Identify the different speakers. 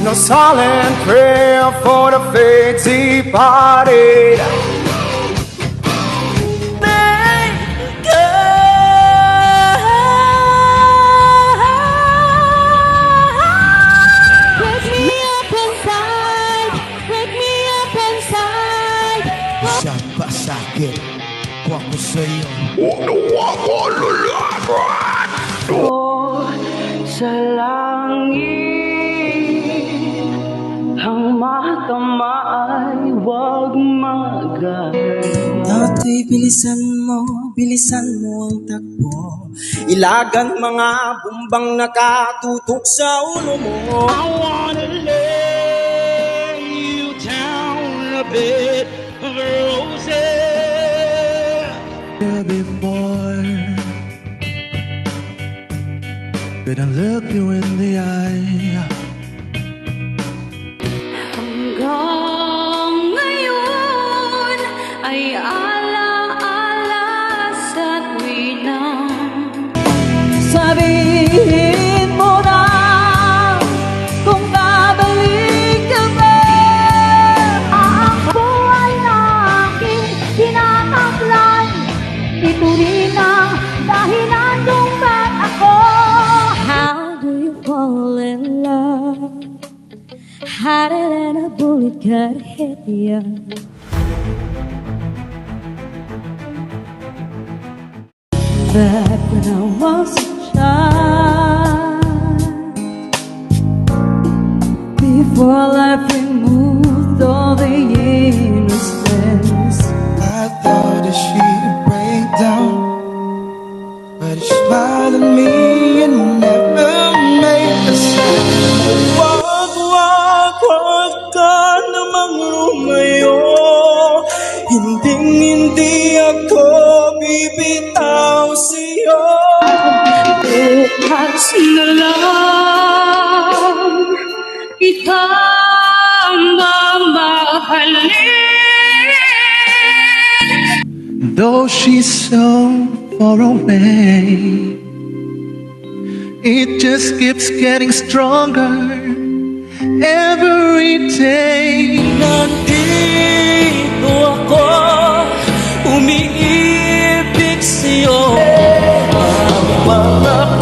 Speaker 1: No silent prayer for the fates departed.
Speaker 2: Siapa sakit kung ako sa'yo?
Speaker 1: Sa langit, ang matama ay huwag magaling.
Speaker 2: Dati bilisan mo ang takbo. Ilagang mga bumbang nakatutok sa ulo mo.
Speaker 3: I wanna lay you down a bed of roses.
Speaker 4: Before, could I look you in the eye?
Speaker 5: Hanggang ngayon ay ala-ala sa tuwina. Sabihin mo na kung babalik ka ba. Ang buhay na aking tinataklan, ito rin ang dahilan kung ba't ako. How do you fall in love? Harder than a bullet could hit you. Back when I was a child, before life removed all the innocence.
Speaker 2: I thought that she'd break down, but she smiled at me and never made a sound. Wag ka namang lumayo. Hindi ako bibitaw sa'yo.
Speaker 5: Bukas na lang kitang mamahalin.
Speaker 4: Though she's so far away, it just keeps getting stronger every day.
Speaker 2: Nandito ako, umiibig sa'yo. Ang mga